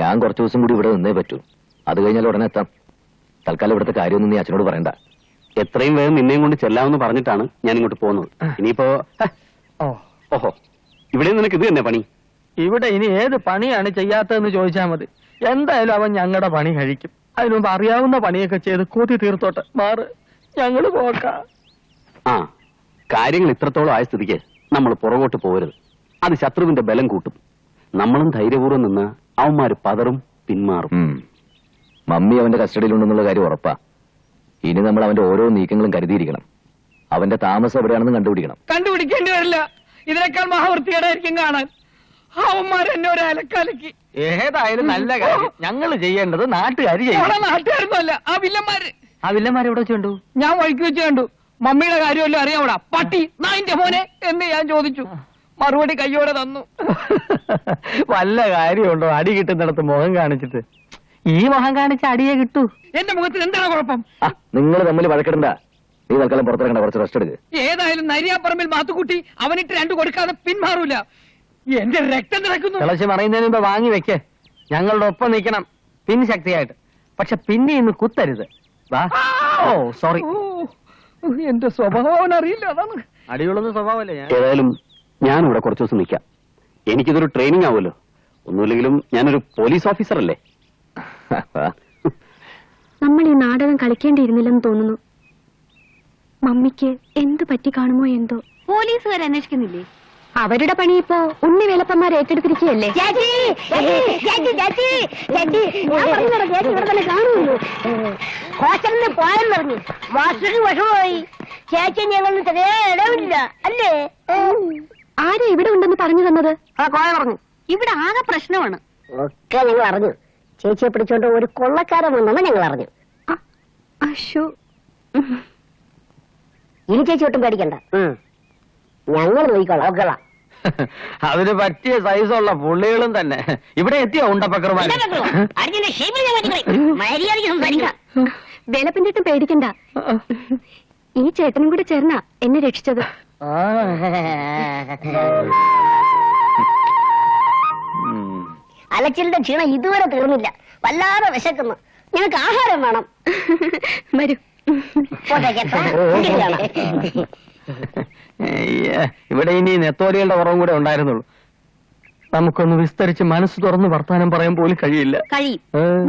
ഞാൻ കുറച്ചു ദിവസം കൂടി ഇവിടെ നിന്നേ പറ്റൂ. അത് കഴിഞ്ഞാൽ ഉടനെ എത്താം. തൽക്കാലം ഇവിടുത്തെ കാര്യമൊന്നും നീ അച്ഛനോട് പറയണ്ട. എത്രയും വേഗം നിന്നെയും കൊണ്ട് ചെല്ലാമെന്ന് പറഞ്ഞിട്ടാണ് ഞാൻ ഇങ്ങോട്ട് പോകുന്നത്. ഇനിയിപ്പോ ഓഹോ, ഇവിടെ നിനക്ക് ഇത് തന്നെ പണി? ഇവിടെ ഇനി ഏത് പണിയാണ് ചെയ്യാത്തതെന്ന് ചോദിച്ചാൽ മതി. എന്തായാലും അവൻ ഞങ്ങളുടെ പണി കഴിക്കും. അതിനു മുമ്പ് അറിയാവുന്ന പണിയൊക്കെ ചെയ്ത് കൂത്തി തീർത്തോട്ടെ. മാറ്, ഞങ്ങള് പോക്കാം. ആ, കാര്യങ്ങൾ ഇത്രത്തോളം ആയ സ്ഥിതിക്ക് നമ്മൾ പുറകോട്ട് പോകരുത്. അത് ശത്രുവിന്റെ ബലം കൂട്ടും. നമ്മളും ധൈര്യപൂർവ്വം നിന്ന് അവന്മാര് പതറും, പിന്മാറും. മമ്മി അവന്റെ കസ്റ്റഡിയിലുണ്ടെന്നുള്ള കാര്യം ഉറപ്പാ. ഇനി നമ്മൾ അവന്റെ ഓരോ നീക്കങ്ങളും കരുതിയിരിക്കണം. അവന്റെ താമസം എവിടെയാണെന്ന് കണ്ടുപിടിക്കണം. കണ്ടുപിടിക്കേണ്ടി വരില്ല. ഇതിനേക്കാൾ മഹാവൃത്തികേടായിരിക്കും കാണാൻ. അവന്മാരെന്നെ ഒരു അലക്കാലക്കി. ഏതായാലും നല്ല കാര്യം. ഞങ്ങള് ചെയ്യേണ്ടത് നാട്ടുകാർ ചെയ്യണം. നാട്ടുകാരൊന്നുമല്ല, ആ വില്ലന്മാര്. ആ വില്ലന്മാരെ എവിടെ വെച്ചു കണ്ടു? ഞാൻ വഴിക്ക് വെച്ച് കണ്ടു. മമ്മിയുടെ കാര്യമല്ലോ അറിയാവൂടാ. പട്ടി നായിന്റെ മോനെ എന്ന് ഞാൻ ചോദിച്ചു. മറുപടി കയ്യോടെ തന്നു. വല്ല കാര്യമുണ്ടോ അടി കിട്ടുന്നിടത്ത് മുഖം കാണിച്ചിട്ട്? ഈ മുഖം കാണിച്ച അടിയെ കിട്ടൂ. എന്റെ മുഖത്തിന് എന്താണ് കുഴപ്പം? നിങ്ങൾ തമ്മിൽ വഴക്കിടണ്ട. നീ തൽക്കാലം പുറത്തിറങ്ങണ്ട, കുറച്ച് റെസ്റ്റ് എടുക്ക്. ഏതായാലും നരിയാപ്പറമ്പിൽ മാത്തുക്കുട്ടി അവനിട്ട് രണ്ടു കൊടുക്കാതെ പിന്മാറൂല. എന്റെ രക്തം തിളക്കുന്നു. തിളച്ച് മറിയുന്നതിന് മുമ്പ് വാങ്ങി വെക്കേ. ഞങ്ങളുടെ ഒപ്പം നിൽക്കണം പിൻശക്തിയായിട്ട്. പക്ഷെ പിന്നെ ഇന്ന് കുത്തരുത്. ഓ സോറി, എന്റെ സ്വഭാവം അറിയില്ല. അതാണ് അടിയുള്ളൊന്നും സ്വഭാവമല്ലേ. ഏതായാലും ഞാനിവിടെ കുറച്ചു ദിവസം നിൽക്കാം. എനിക്കിതൊരു ട്രെയിനിങ് ആവുമല്ലോ. ഒന്നുമില്ലെങ്കിലും ഞാനൊരു പോലീസ് ഓഫീസർ അല്ലേ. നമ്മൾ ഈ നാടകം കളിക്കേണ്ടിയിരുന്നില്ലെന്ന് തോന്നുന്നു. മമ്മിക്ക് എന്ത് പറ്റി കാണുമോ എന്തോ. പോലീസുകാർ അന്വേഷിക്കുന്നില്ലേ? അവരുടെ പണി ഇപ്പോ ഉണ്ണി വേലപ്പന്മാർ ഏറ്റെടുത്തിരിക്കുകയല്ലേ. ഹോസ്റ്റലിന് പോയെന്ന് പറഞ്ഞു. മാസ്റ്റർക്ക് വിഷമമായി. ചേച്ചി ഞങ്ങൾ ഇടവില്ല അല്ലേ? ആരാ ഇവിടെ ഉണ്ടെന്ന് പറഞ്ഞു തന്നത്? ആ കോയ പറഞ്ഞു. ഇവിടെ ആകെ പ്രശ്നമാണ്. ഒക്കെ ഞങ്ങൾ അറിഞ്ഞു. ചേച്ചിയെ പിടിച്ചോണ്ട് ഒരു കൊള്ളക്കാരൻ വന്നെന്ന് ഞങ്ങൾ അറിഞ്ഞു. ഇനി ചേച്ചി ഒട്ടും പേടിക്കണ്ട, ഞങ്ങൾ നോക്കിക്കോളാം. അതിന് പറ്റിയ സൈസുള്ള പുള്ളികളും തന്നെ ഇവിടെ എത്തിയോ ഉണ്ടപ്പക്കർമാർ? വേലപ്പിന്റെട്ടും പേടിക്കണ്ട. ഈ ചേട്ടനും കൂടെ ചേർന്നാ എന്നെ രക്ഷിച്ചത്. അലച്ചിലിന്റെ ക്ഷീണം ഇതുവരെ തീർന്നില്ല. വല്ലാതെ വിശക്കുന്നു. ഞങ്ങൾക്ക് ആഹാരം വേണം. വരൂ. ഇവിടെ ഇനി നെത്തോലികളുടെ കുറവും കൂടെ ഉണ്ടായിരുന്നുള്ളൂ. നമുക്കൊന്ന് വിസ്തരിച്ച് മനസ്സ് തുറന്ന് വർത്താനം പറയാൻ പോലും കഴിയില്ല. കഴിയും.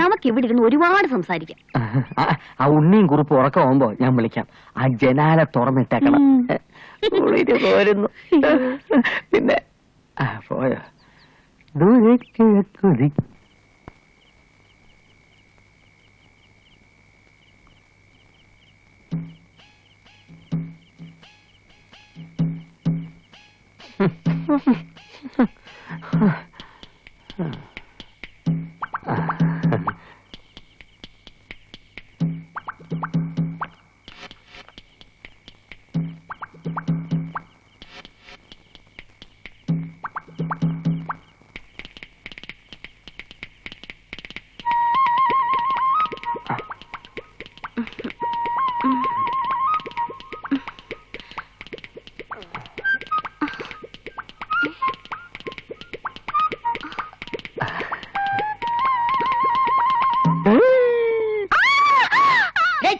നമുക്ക് ഇവിടെ ഇരുന്ന് ഒരുപാട് സംസാരിക്കാം. ആ ഉണ്ണിയും കുറിപ്പ് ഉറക്കമാകുമ്പോ ഞാൻ വിളിക്കാം. ആ ജനാല തുറന്നിട്ടേക്കണം. പോരുന്നു. പിന്നെ പോയോ ദൂരേക്ക്.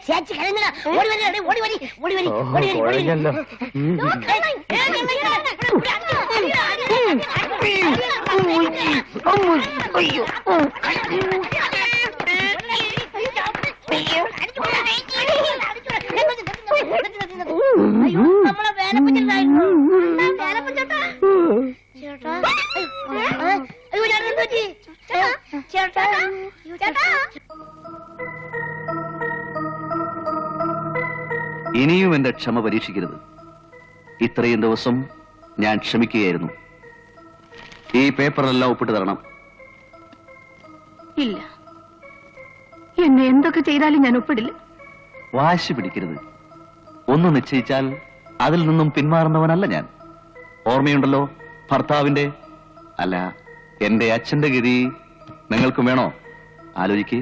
ചേച്ചി കഴിയുന്നില്ല. ഓടി വരി, ഓടി വരി, ഓടി വരി, ഓടി വരി, ഓടി വരി. നമ്മളെ വേലപ്പുണ്ടായിരുന്നു. വേലപ്പുണ്ടാ ചേട്ടാ. അയ്യോ ചേട്ടാ, ചേട്ടാ. ഇനിയും എന്റെ ക്ഷമ പരീക്ഷിക്കരുത്. ഇത്രയും ദിവസം ഞാൻ ക്ഷമിക്കുകയായിരുന്നു. ഈ പേപ്പറിലെല്ലാം ഒപ്പിട്ട് തരണം. ഇല്ല, എന്നെ എന്തൊക്കെ ചെയ്താലും ഞാൻ ഒപ്പിടില്ല. വാശി പിടിക്കരുത്. ഒന്ന് നിശ്ചയിച്ചാൽ അതിൽ നിന്നും പിന്മാറുന്നവനല്ല ഞാൻ. ഓർമ്മയുണ്ടല്ലോ ഭർത്താവിന്റെ, അല്ല എന്റെ അച്ഛന്റെ ഗതി നിങ്ങൾക്കും വേണോ? ആലോചിക്കേ.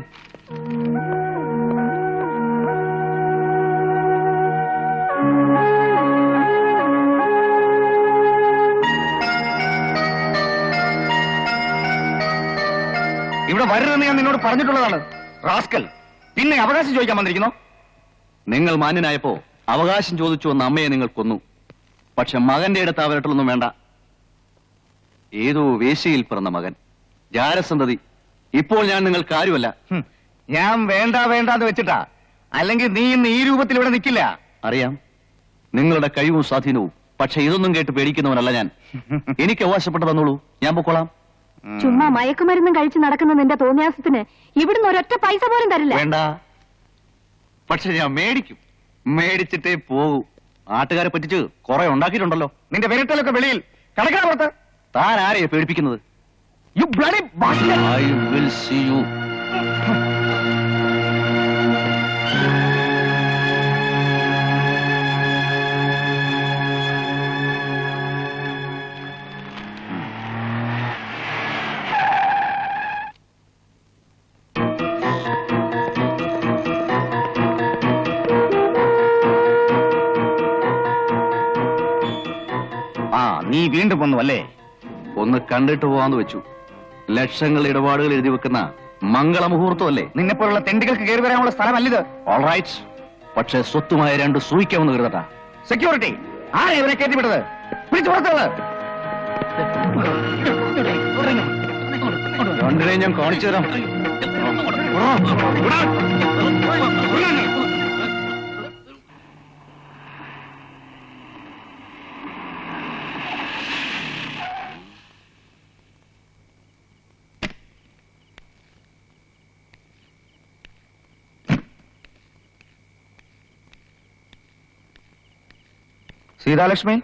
ഇവിടെ വരരുതെന്ന് ഞാൻ നിന്നോട് പറഞ്ഞിട്ടുള്ളതാണ്. റാസ്കൽ, പിന്നെ അവകാശം ചോദിക്കാൻ വന്നിരിക്കുന്നു. നിങ്ങൾ മാന്യനായപ്പോ അവകാശം ചോദിച്ചു വന്ന അമ്മയെ നിങ്ങൾ കൊന്നു. പക്ഷെ മകന്റെ അടുത്ത് അവരട്ടൊന്നും വേണ്ട. ഏതോ വേശ്യയിൽ പിറന്ന മകൻ, ജാരസന്തതി. ഇപ്പോൾ ഞാൻ നിങ്ങൾക്ക് ആരുമല്ല. ഞാൻ വേണ്ട വേണ്ടാന്ന് വെച്ചിട്ടാ, അല്ലെങ്കിൽ നീ ഇന്ന് ഈ രൂപത്തിൽ ഇവിടെ നിൽക്കില്ല. അറിയാം നിങ്ങളുടെ കഴിവും സ്വാധീനവും. പക്ഷെ ഇതൊന്നും കേട്ട് പേടിക്കുന്നവനല്ല ഞാൻ. എനിക്ക് അവകാശപ്പെട്ടു തന്നോളൂ, ഞാൻ പൊക്കോളാം. ചുമ്മാ മയക്കുമരുന്നും കഴിച്ച് നടക്കുന്ന നിന്റെ തോന്നിയാസത്തിന് ഇവിടുന്ന് ഒരൊറ്റ പൈസ പോലും തരില്ല. വേണ്ട, പക്ഷെ ഞാൻ മേടിക്കും. മേടിച്ചിട്ടേ പോകൂ. നാട്ടുകാരെ പറ്റിച്ച് കുറെ ഉണ്ടാക്കിയിട്ടുണ്ടല്ലോ. നിന്റെ വിരട്ടലൊക്കെ വെളിയിൽ കടക്കണ പുറത്ത്. താൻ ആരെയെ പേടിപ്പിക്കുന്നത്? You bloody bastard! I will see you. നീ വീണ്ടും വന്നു അല്ലേ? ഒന്ന് കണ്ടിട്ട് പോവാന്ന് വെച്ചു. ലക്ഷങ്ങൾ ഇടപാടുകൾ എഴുതി വെക്കുന്ന മംഗളമുഹൂർത്തമല്ലേ? നിന്നെപ്പോലുള്ള തെണ്ടികൾക്ക് കയറി വരാനുള്ള സ്ഥലമല്ലിത്. ഓൾറൈറ്റ്, പക്ഷെ സ്വത്തുമായ രണ്ട് സൂയിക്കാമെന്ന് കരുതട്ടാ. സെക്യൂരിറ്റി, ആരെ ഇവരെ കയറ്റിവിട്ടത്? പിടിച്ചു പുറത്തുള്ളത്. രണ്ടിനെയും ഞാൻ കാണിച്ചു തരാം. സീതാലക്ഷ്മി,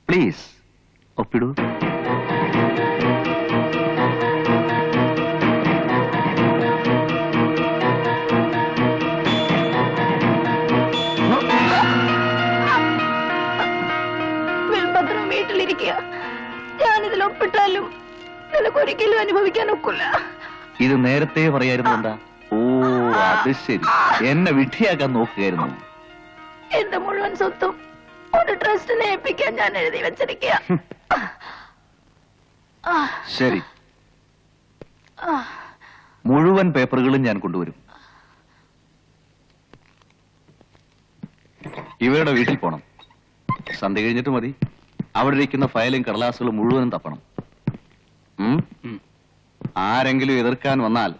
പ്ലീസ് ഒപ്പിടൂ. വിൽപത്രം വീട്ടിലിരിക്കുക. ഞാനിതിൽ ഒപ്പിട്ടാലും നിനക്കൊരിക്കലും അനുഭവിക്കാൻ ഒക്കില്ല. ഇത് നേരത്തെ പറയായിരുന്നു. എന്താ? ഓ, അത് ശരി. എന്നെ വിഡ്ഢിയാക്കാൻ നോക്കുകയായിരുന്നു. എന്റെ മുഴുവൻ സ്വത്തും ഒരു ട്രസ്റ്റിനെ ഏൽപ്പിക്കാൻ ഞാൻ എഴുതി വെച്ചിരിക്കുക. ശരി, മുഴുവൻ പേപ്പറുകളും ഞാൻ കൊണ്ടുവരും. ഇവരുടെ വീട്ടിൽ പോണം. സന്ധ്യ കഴിഞ്ഞിട്ട് മതി. അവിടെ ഇരിക്കുന്ന ഫയലും കടലാസുകളും മുഴുവനും തപ്പണം. ആരെങ്കിലും എതിർക്കാൻ വന്നാൽ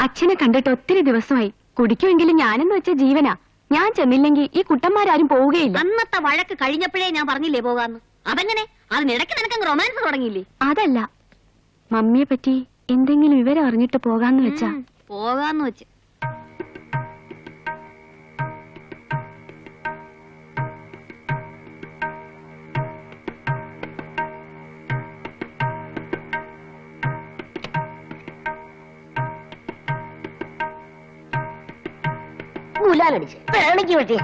അച്ഛനെ കണ്ടിട്ട് ഒത്തിരി ദിവസമായി. കുടിക്കുമെങ്കിലും ഞാനെന്ന് വെച്ച ജീവനാ. ഞാൻ ചെന്നില്ലെങ്കിൽ ഈ കുട്ടന്മാരാരും പോവുകയില്ല. അന്നത്തെ വഴക്ക് കഴിഞ്ഞപ്പോഴേ ഞാൻ പറഞ്ഞില്ലേ പോകാന്ന്. അതെങ്ങനെ? അതിനിടയ്ക്ക് നിനക്കങ്ങ് റൊമാൻസ് തുടങ്ങിയില്ലേ? അതല്ല, മമ്മിയെ പറ്റി എന്തെങ്കിലും വിവരം അറിഞ്ഞിട്ട് പോകാന്ന് വെച്ചാ. പോകാന്ന് വെച്ച് ഗുലാലടിച്ച് പേണിക്ക് പറ്റി.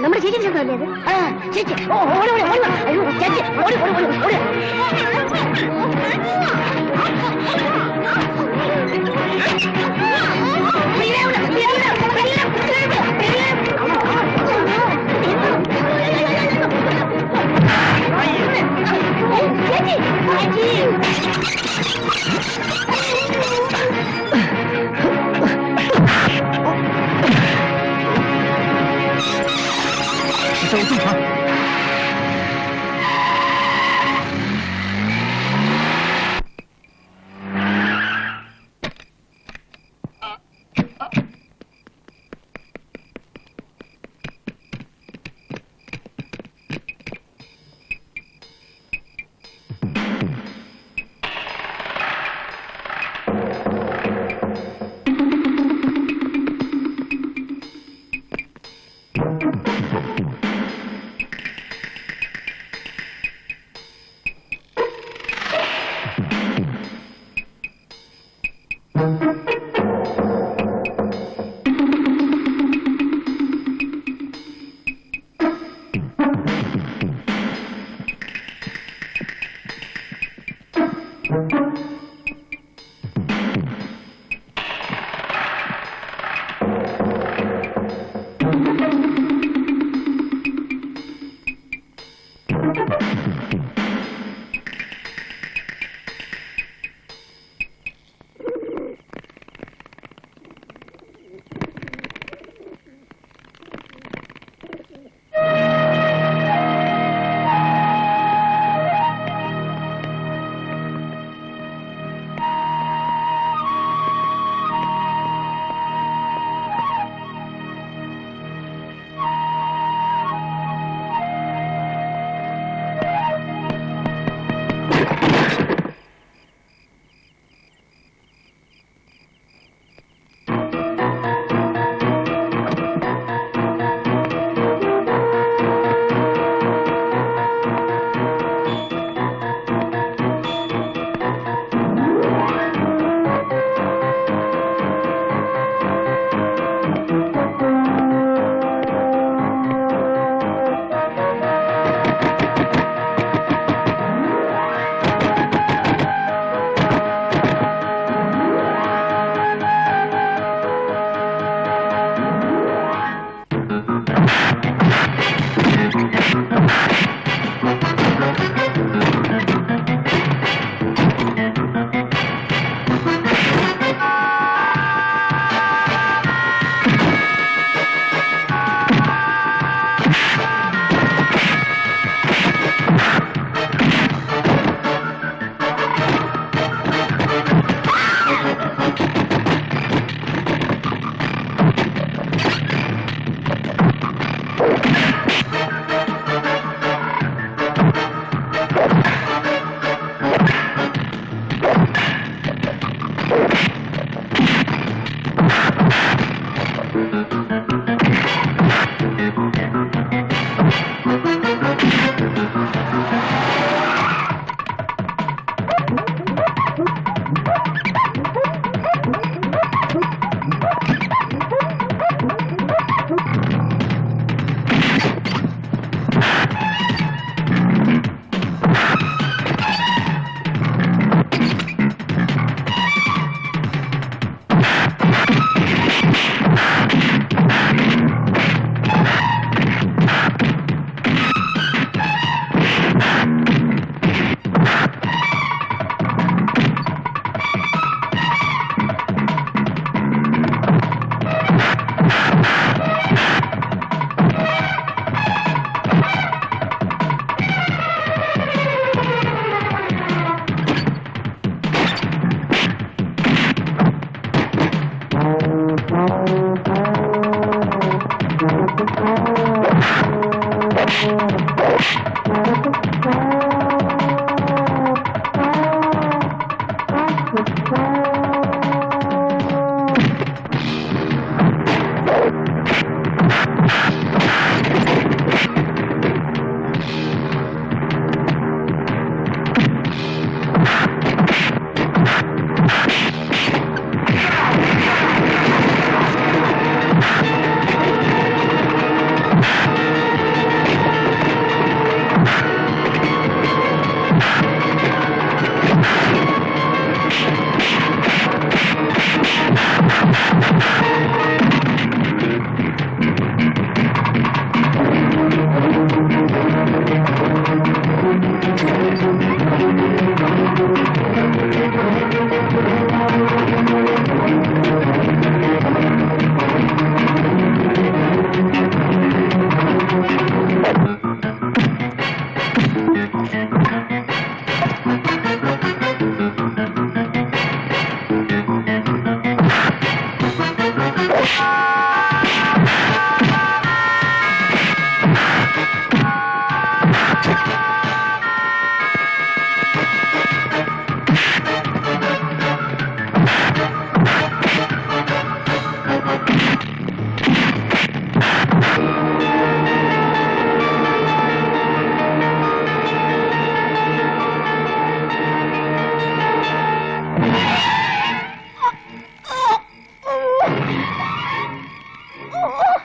നമ്മുടെ ചേച്ചി ചെന്നല്ലേ അത്? ചേച്ചി ഓടി ഓടി ഓടി. അയ്യോ ചേച്ചി ഓടി ഓടി ഓടി ഓടി.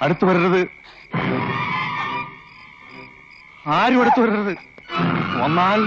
അടുത്തു വരരുത്, ആരും അടുത്തു വരരുത്. വന്നാൽ